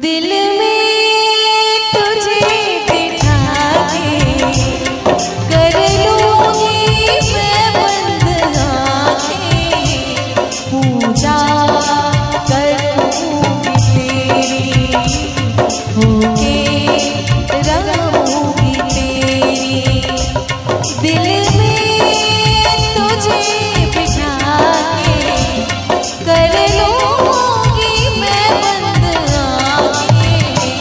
दिल में तुझे बिठा के कर लूंगी मैं बंद आंखें, पूजा करूंगी तेरी होके रहूंगी तेरी। दिल में तुझे बिठा के कर लूंगी मैं बंद आंखें,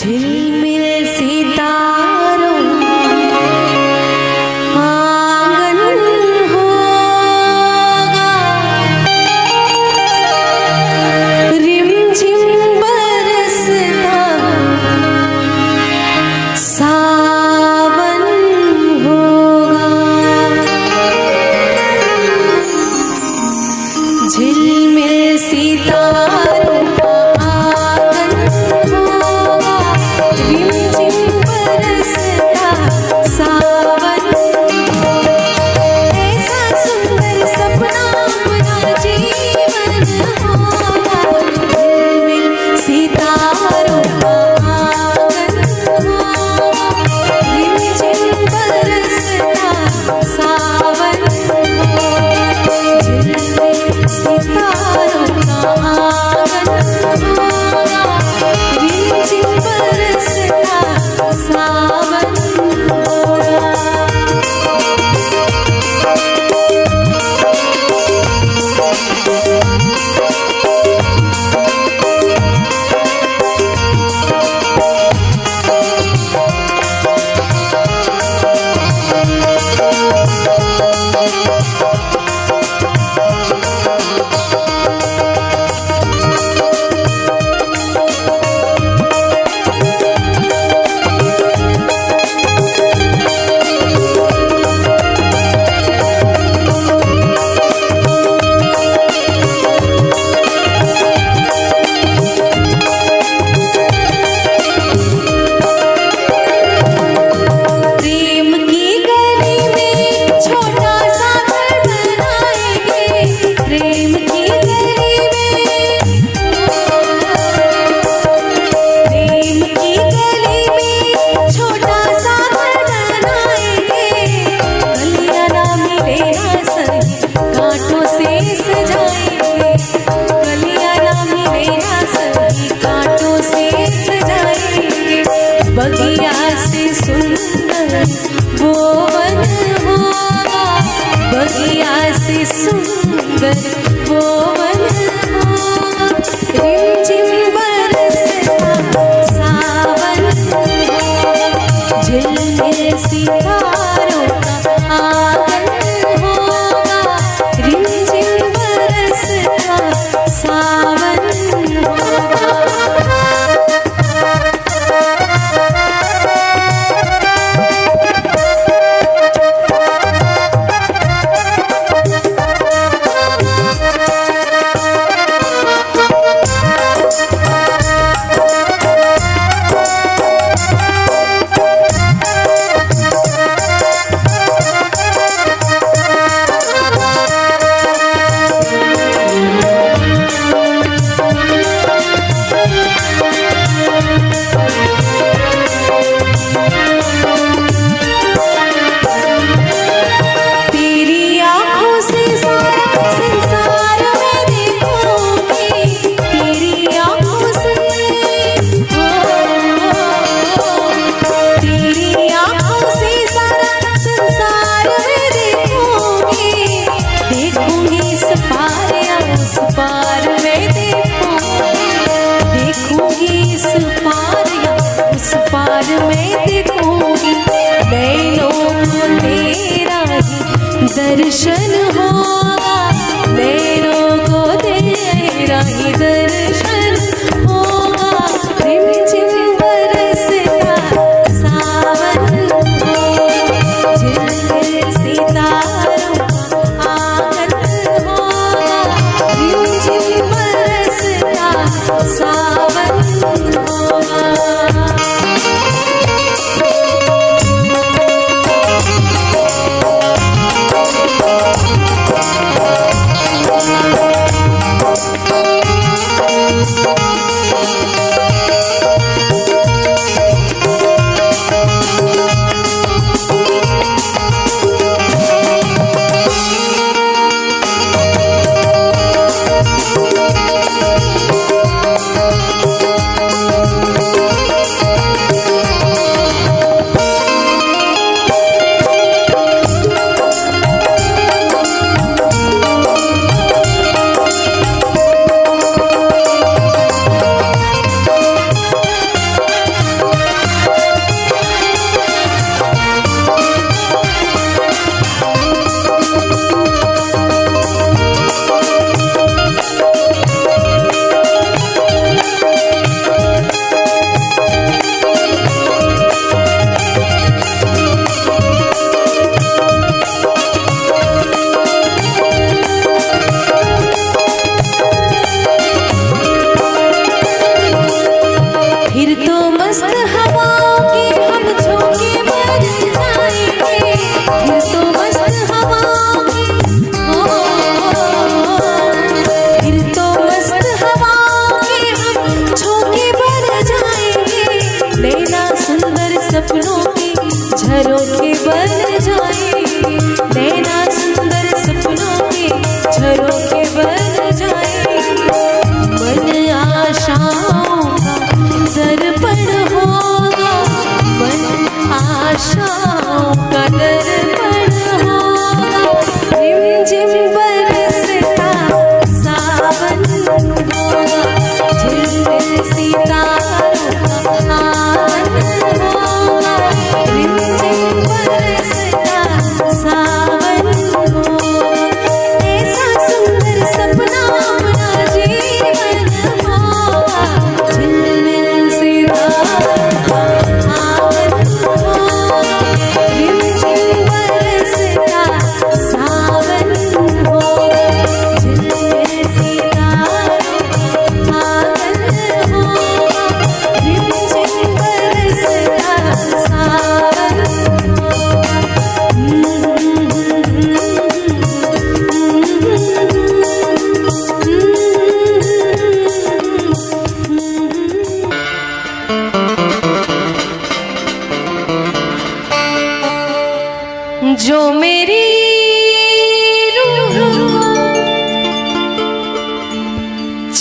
झिलमिल सितारों आंगन होगा, रिमझिम बरसता सावन होगा। झिलमिल सितारों बगिया से सुंदर वो वन होगा, बगिया से सुंदर वो वन होगा, रिमझिम बरसता सावन होगा। झिलमिल सितारों का आंगन होगा, रिमझिम बरसता सावन होगा। दर्शन होगा, नैनों को तेरा ही दर्शन होगा, रिमझिम बरसता सावन होगा। झिलमिल सितारों का आंगन होगा, रिमझिम बरसता सावन होगा।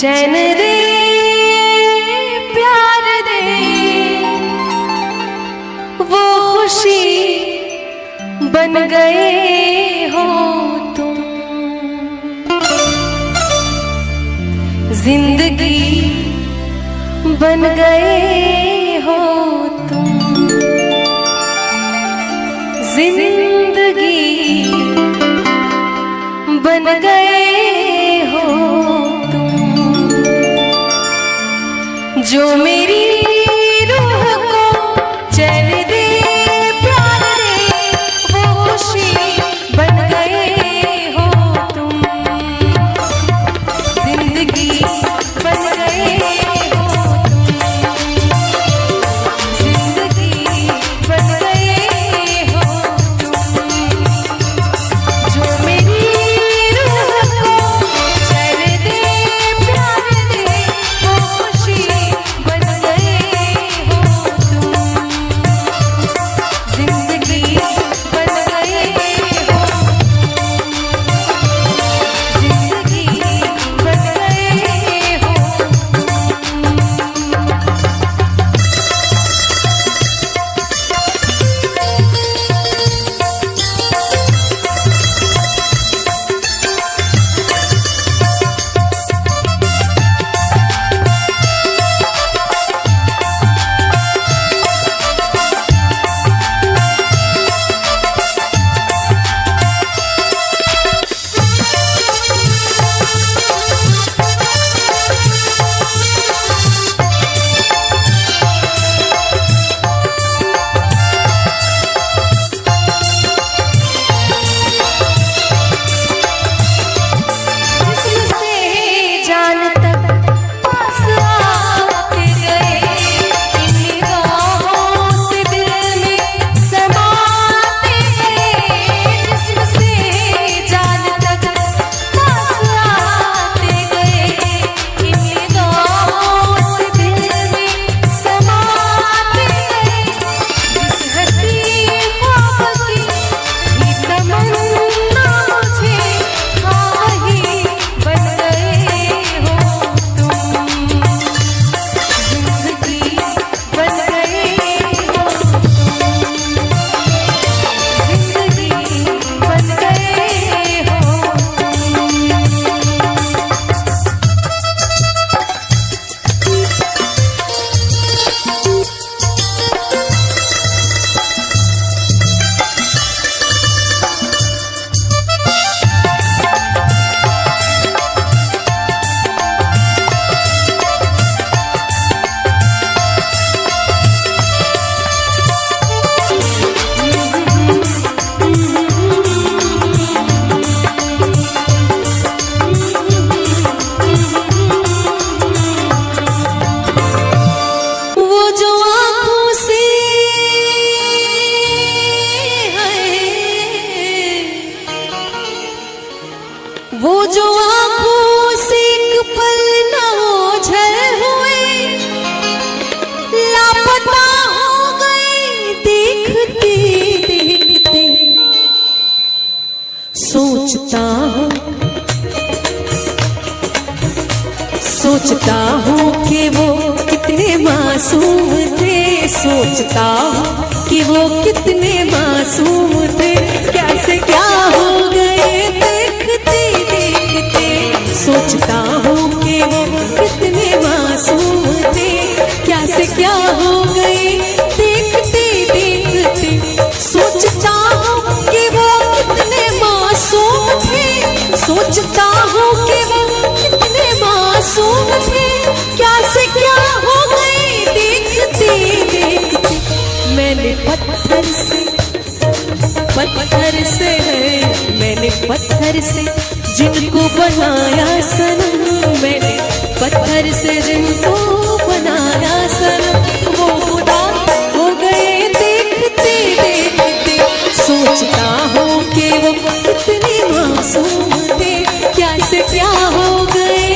चैन दे प्यार दे वो खुशी बन गए हो तुम। जिंदगी बन गए हो तुम। जिंदगी बन गए हो तुम। जो मेरी रूह को चैन दे प्यार दे वो खुशी बन गए हो तुम। जिंदगी बन गए हो तुम। जिंदगी बन गए हो तुम। जो मेरी रूह को चैन दे प्यार दे वो खुशी बन गए हो तुम। जिंदगी बन गए हो। जिंदगी बन गए हो। वो जो आँखों से एक पल न ओझल हुए, लापता हो गए देखते देखते। सोचता हूँ कि वो कितने मासूम थे। सोचता हूँ कि वो कितने मासूम थे। कैसे क्या हो गए देखते देखते। सोचता हूँ कि वो कितने मासूम थे। कैसे क्या हो गए देखते देखते। सोचता हूँ कि वो कितने मासूम थे। सोचता हूँ कि वो कितने मासूम थे। कैसे क्या हो गए देखते देखते। मैंने पत्थर से है, मैंने पत्थर से जिनको बनाया सनम। मैंने पत्थर से जिनको बनाया सनम। वो खुदा हो गए देखते देखते। सोचता हूँ कि वो कितने मासूम थे। कैसे क्या हो गए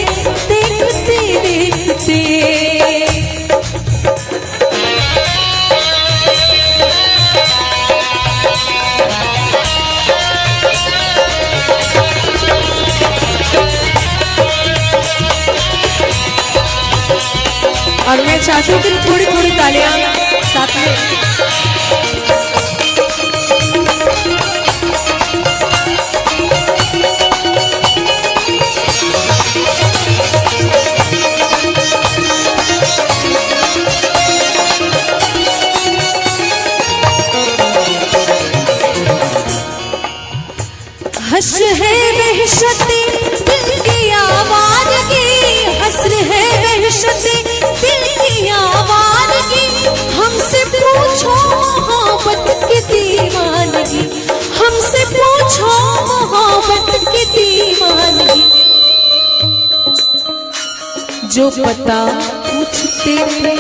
देखते देखते। और मैं चाहती हूँ कि थोड़ी थोड़ी तालियां साथ में। हश्र है वहशते दिल की आवाज़गी, हश्र है वहशते दिल की आवाज़गी, हमसे पूछो मोहब्बत की दीवानगी, हमसे पूछो मोहब्बत की दीवानगी। जो पता पूछते थे,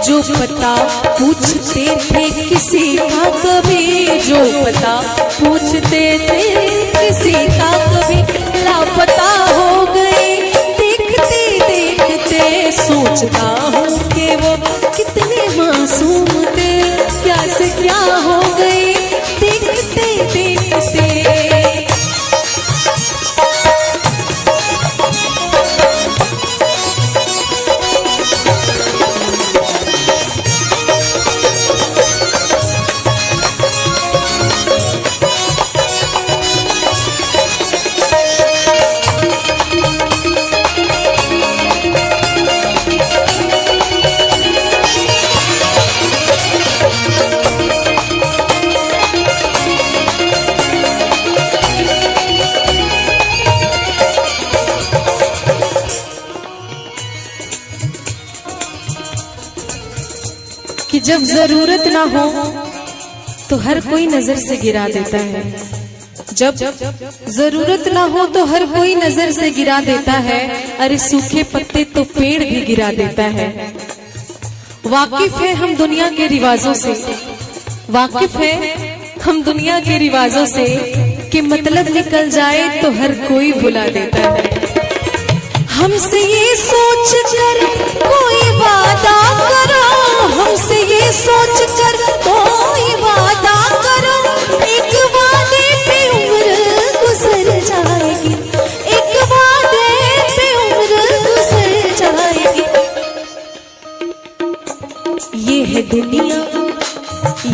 जो पता पूछते थे किसी का कभी, जो पता पूछते थे किसी का कभी, लापता हो गए देखते देखते। सोचता हूँ कि वो कितने मासूम थे, क्या से क्या हो गए देखते देखते। कि जब जरूरत ना हो तो हर कोई नजर से गिरा देता है, जब जरूरत ना हो तो हर कोई नजर से गिरा देता है। अरे सूखे पत्ते तो पेड़ भी गिरा देता है। वाकिफ है हम दुनिया के रिवाजों से, वाकिफ है हम दुनिया के रिवाजों से, कि मतलब निकल जाए तो हर कोई भुला देता है। हमसे ये सोच कर कोई वादा करो, हमसे ये सोच कर कोई वादा करो, एक वादे पे उम्र गुजर जाएगी, एक वादे पे उम्र गुजर जाएगी। ये है दुनिया,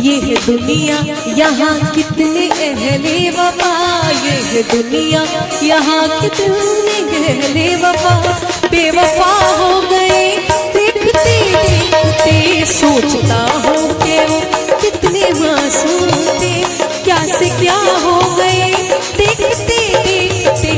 ये है दुनिया, यहाँ कितने अहले वफा, ये है दुनिया, यहाँ कितने अहले वफा बेवफा हो गए देखते देखते। सोचता हूँ कि वो कितने मासूम थे, क्या से क्या हो गए देखते देखते।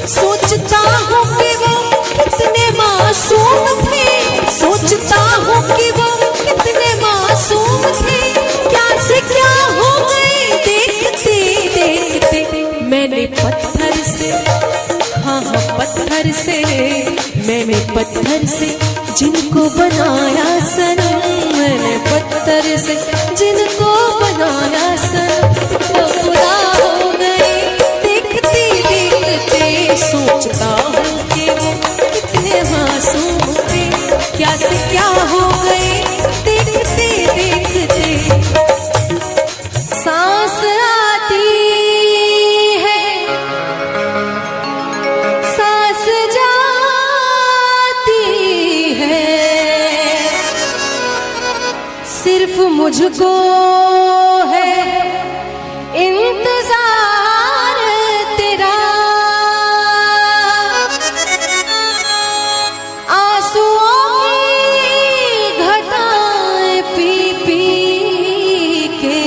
सोचता हूँ कि वो कितने मासूम थे, सोचता हूँ कि वो कितने मासूम थे, क्या से क्या हो गए देखते देखते। मैंने पत्थर से, हाँ हाँ पत्थर से, मैंने पत्थर से जिनको बनाया सनम, मैंने पत्थर से जिनको बनाया सनम, वो खुदा हो गए देखते देखते। सोचता हूँ कि वो कितने मासूम थे, क्या से क्या हो गए देखते देखते। सांस आती है, सांस जाती है, सिर्फ मुझको है इंतजार तेरा। आंसुओं की घटाएं पी पी के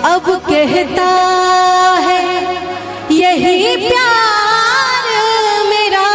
अब कहता है यही प्यार मेरा।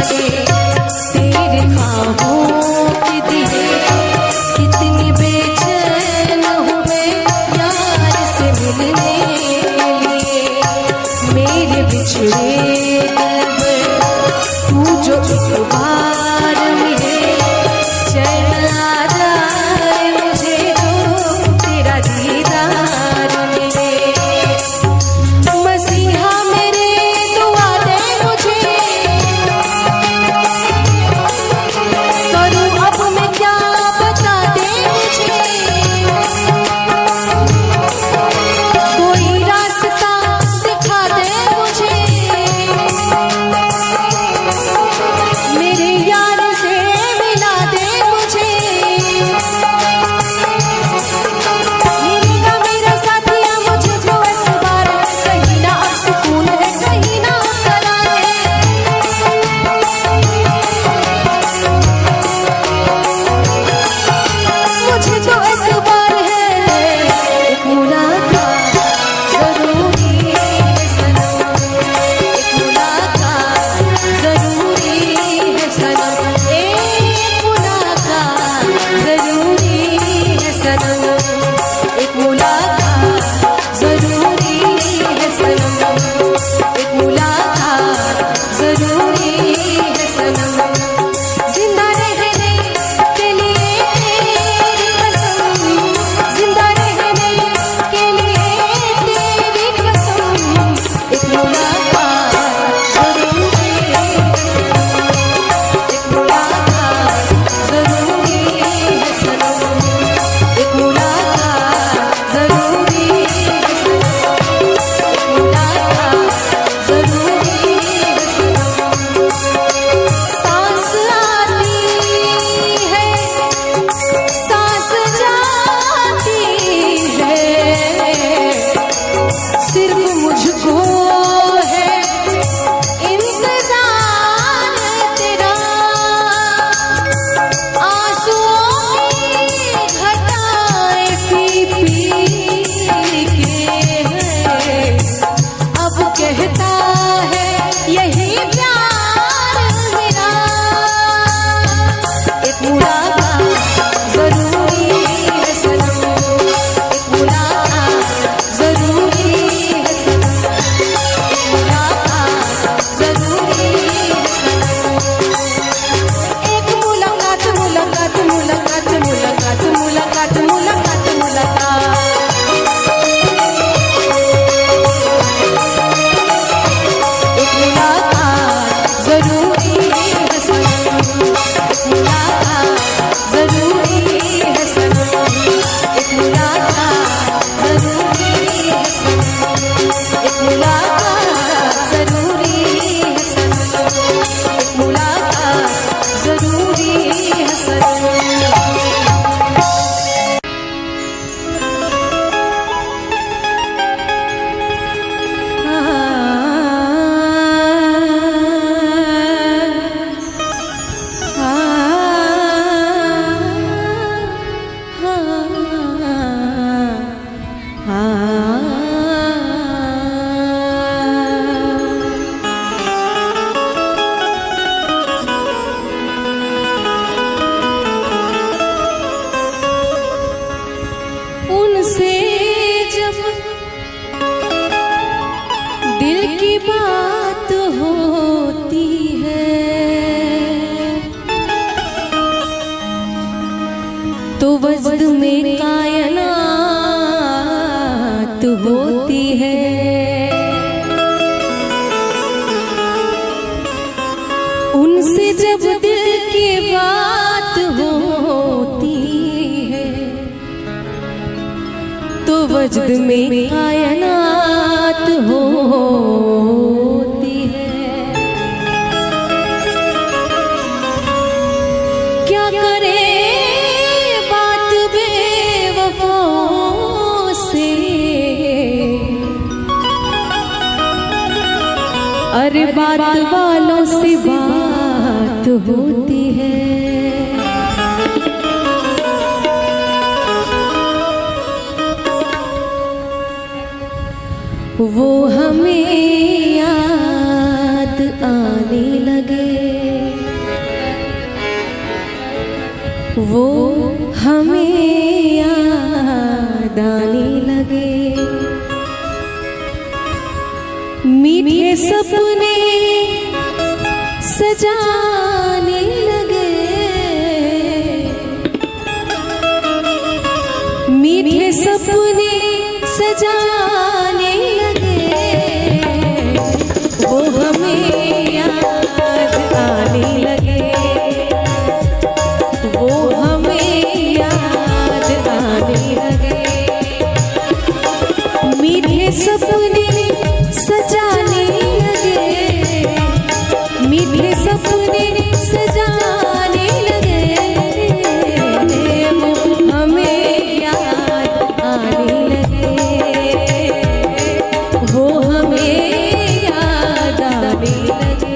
काटे तेरे ख्वाबों के दिए, कितनी बेचैन हूँ मैं यार से मिलने के लिए। मेरे बिछड़े दिल में तू जो एक बार मिले, चैन आ जाए मुझे जो तेरा दीदार मिले। मसीहा मेरे दुआ दे मुझे, करूं अब मैं क्या बता दे मुझे, कोई रास्ता दिखा दे मुझे, मेरे यार से मिला दे मुझे। मिलेगा मेरा साथिया मुझे जो एतबार, कहीं ना अब सुकून है कहीं ना करार है। मुझे तो एतबार है, एक मुलाकात जरूरी है सनम, एक मुलाकात जरूरी है सनम, एक मुलाकात जरूरी है सनम, एक मुलाकात जरूरी है सनम, एक मुलाकात जरूरी है सनम। जिंदा रहने के लिए तेरी कसम, जिंदा रहने के लिए तेरी कसम, एक मुलाकात जरूरी है सनम, एक मुलाकात जरूरी है सनम, एक मुलाकात जरूरी है सनम, एक मुलाकात जरूरी है सनम। सांस आती है, सांस जाती है, सिर्फ मुझको है इंतजार तेरा। आंसुओं की घटाएं पी पी के है, अब कहता है यही प्यार मेरा। एक मुलाकात जरूरी है सनम, एक मुलाकात जरूरी है सनम, एक मुलाकात जरूरी है सनम। एक मुलाकात मुलाकात मुलाकात मुलाकात मुलाकात मुलाकात मुलाकात। एक मुलाकात जरूरी है सनम, एक मुलाकात जरूरी है सनम, एक मुलाकात जरूरी है सनम, एक मुलाकात जरूरी है सनम, एक मुलाकात जरूरी है सनम। उनसे जब दिल की बात होती है, तो वजद में कायनात होती है। उनसे जब दिल की बात होती है, तो वजद में कायनात होती है। क्या करे बात बेवफाओं से, अरे बात वालों से बात होती है। वो हमें याद आने लगे, वो हमें याद आने लगे, मीठे सपने सजाने लगे, मीठे सपने सजाने लगे, वो हमें याद आने लगे, वो हमें याद आने लगे, मीठे सपने सजाने लगे, मीठे सपने सजाने लगे, वो हमें याद आने लगे, वो हमें याद आने लगे।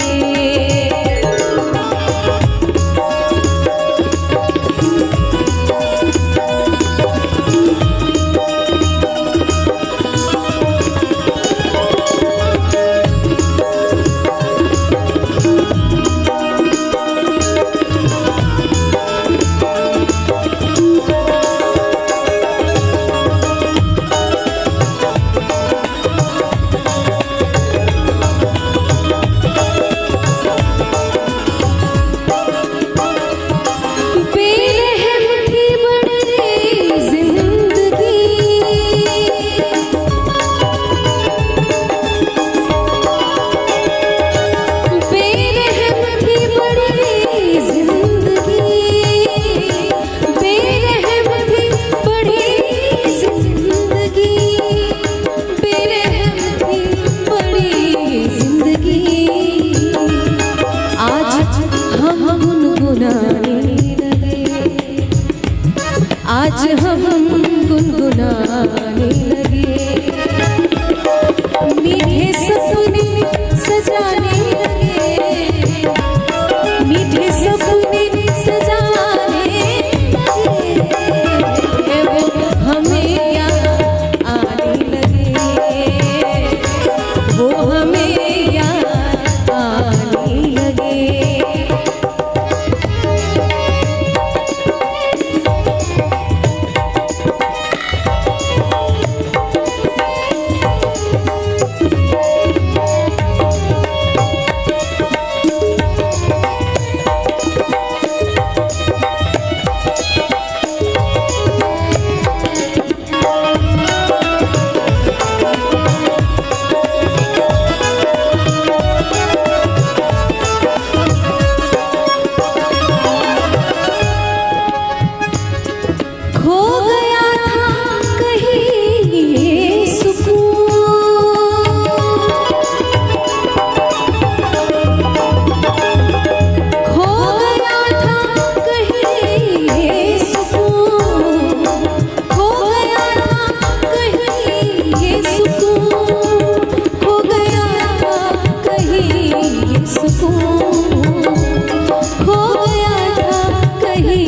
आज हम गुनगुनाने लगे, मीठे सपने सजाने लगे, मीठे सपने सजाने लगे, वो हमें याद आने लगे, वो हमें याद आने लगे। खो गया था कहीं ये सुकून, खो गया था कहीं ये सुकून, खो गया था कहीं ये सुकून, खो गया था कहीं ये सुकून, खो गया था कहीं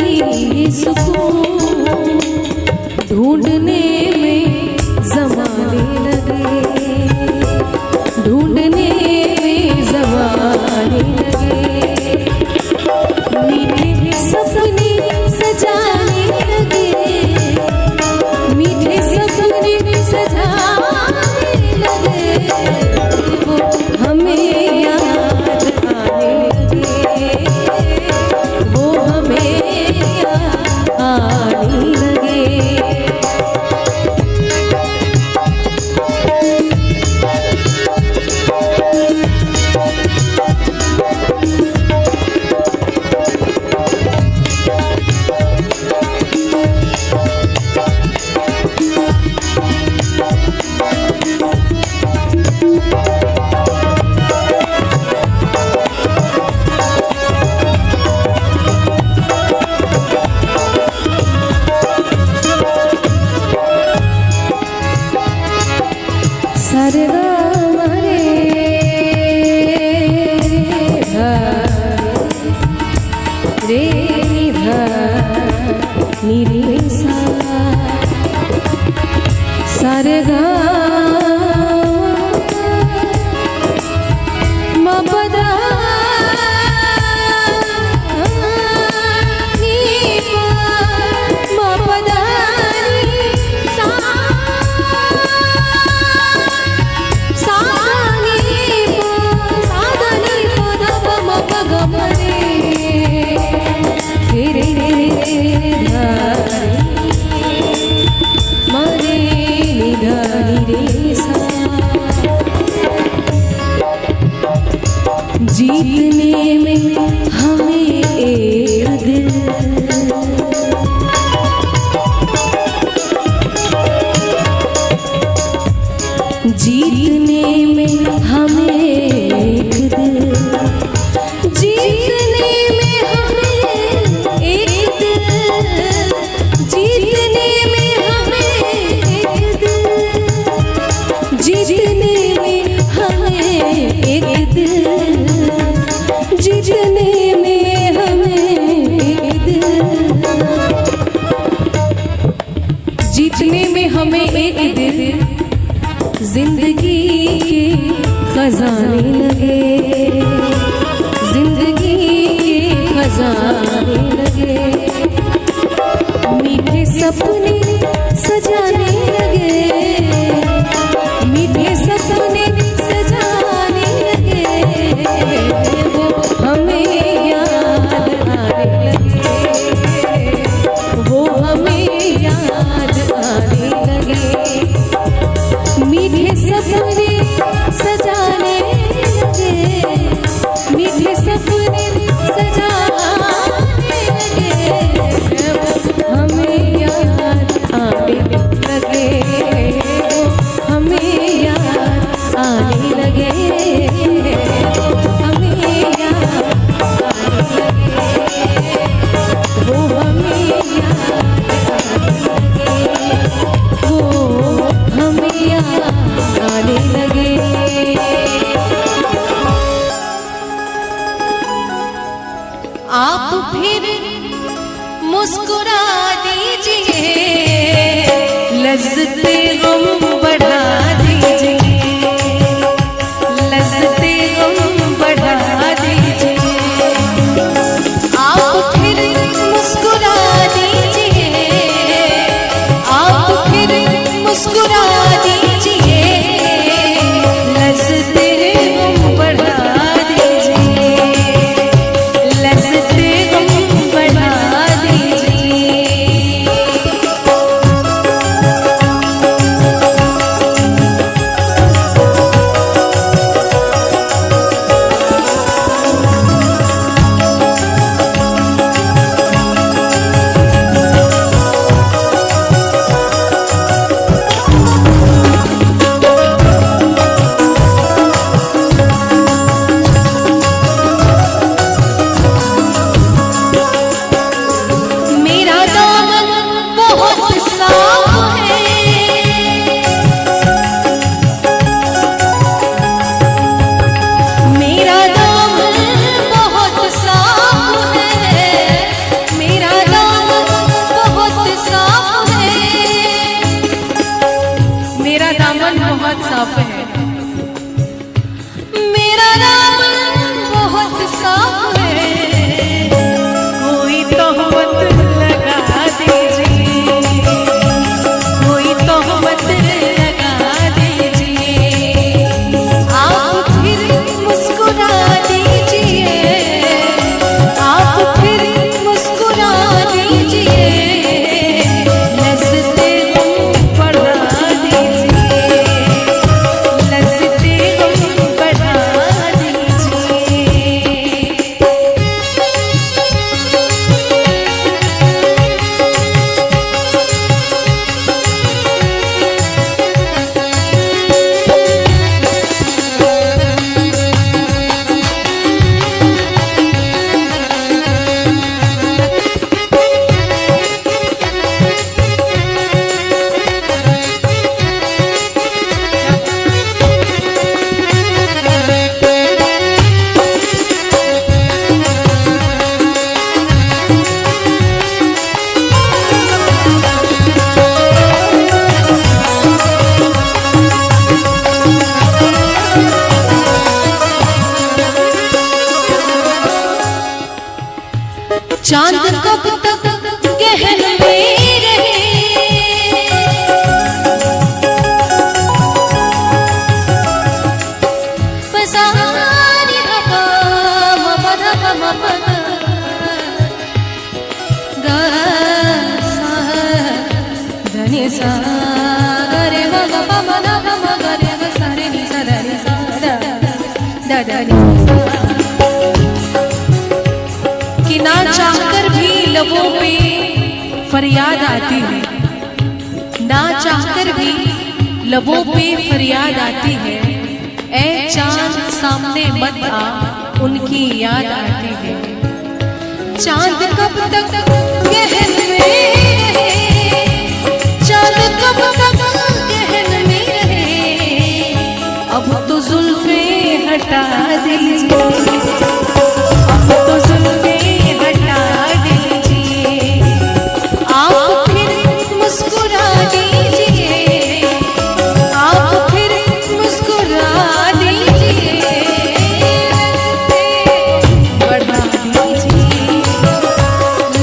ये सुकून, ढूंढने में ज़माने लगे, ढूंढने में ज़माने लगे, मीठे सपने सजाने लगे, मीठे सपने सजाने लगे, वो हमें याद आने लगे, वो हमें याद आने लगे। रे धा नी रे सा सारे गा म पदा नी पा जीतने में हमें एक दिल, जीतने में हमें एक दिल, जीतने में हमें एक दिल, जिंदगी के खजाने लगे, जिंदगी के खजाने लगे, मीठे सपने सजाने लगे, मीठे सपने सजाने लगे, वो हमें याद आने लगे, वो हमें याद आने लगे, मीठे सपने सजाने लगे, मीठे सपने सजाने लगे, हमें याद आने लगे, हमें याद आने लगे, हमें याद आने लगे, वो हमें याद आने लगे, वो हमें याद आने लगे। आप फिर मुस्कुरा दीजिए, लज्जते गम बढ़ा दीजिए, लज्जते गम बढ़ा दीजिए, आप फिर मुस्कुरा दीजिए, आप फिर मुस्कुरा दीजिए, लज्जते गम बढ़ा दीजिए, लज्जते गम बढ़ा दीजिए। मेरा दामन बहुत साफ है, मेरा दामन बहुत साफ है, मेरा दामन बहुत साफ है, मेरा दामन बहुत साफ है, मेरा दामन बहुत साफ है, कोई तोहमत लगा दीजिए, कोई तोहमत लगा दीजिए, आप फिर मुस्कुरा दीजिए, आप फिर मुस्कुरा दीजिए, लज्जते गम बढ़ा दीजिए, लज्जते गम बढ़ा दीजिए। चांद कब तक गहन में रहे, पसारी धपा मपन मपन गा सा धनि सा गरे मग पवन पम गरे ग सारे नि सा धनि सा दा दा नि सा, कि ना चाहकर भी लबों पे फरियाद आती है, ना चाहकर भी लबों पे फरियाद आती है, ऐ चांद सामने मत आ उनकी याद आती है, चांद कब तक गहन में रहे, चांद कब तक गहन में रहे, अब तो जुल्फे हटा दीजिए, अब तो जुल्फे हटा दीजिए, आप फिर मुस्कुरा दीजिए, आप फिर मुस्कुरा दीजिए, बढ़ा दीजिए,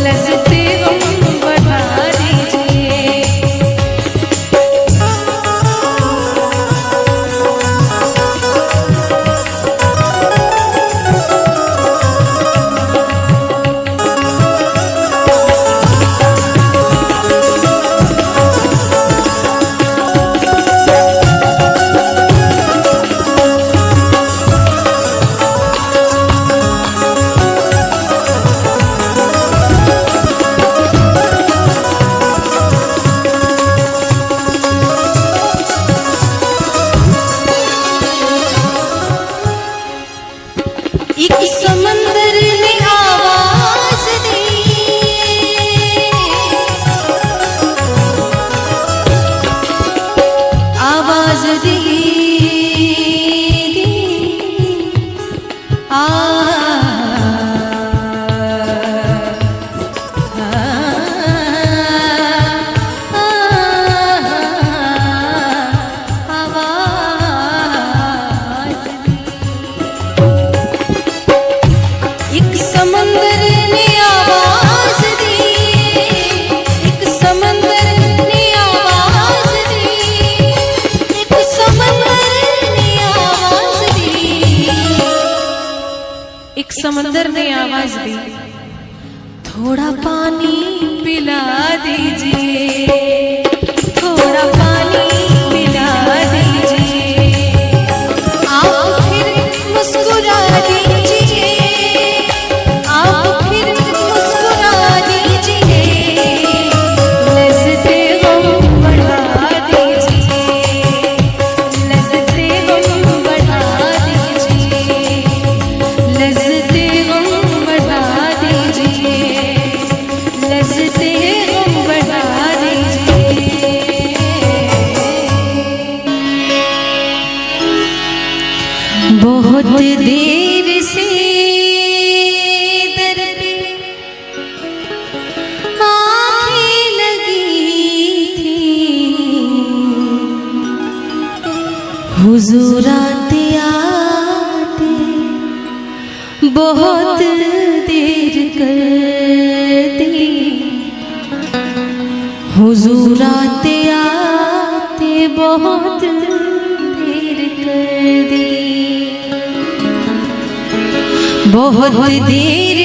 लज़्ज़ते गम बढ़ा दीजिए। एक समंदर ने आवाज दी, आवाज दी, एक समंदर ने आवाज दी, एक समंदर ने आवाज दी, एक समंदर ने आवाज दी, एक समंदर ने आवाज दी, थोड़ा पानी पिला दीजिए, थोड़ा पानी पिला दीजिए, आप फिर मुस्कुरा दीजिए, बहुत देर से दर पे आँखें लगी थी, हुजूर आते आते बहुत देर कर दी, हुजूर आते आते बहुत देर कर दी, बहुत देर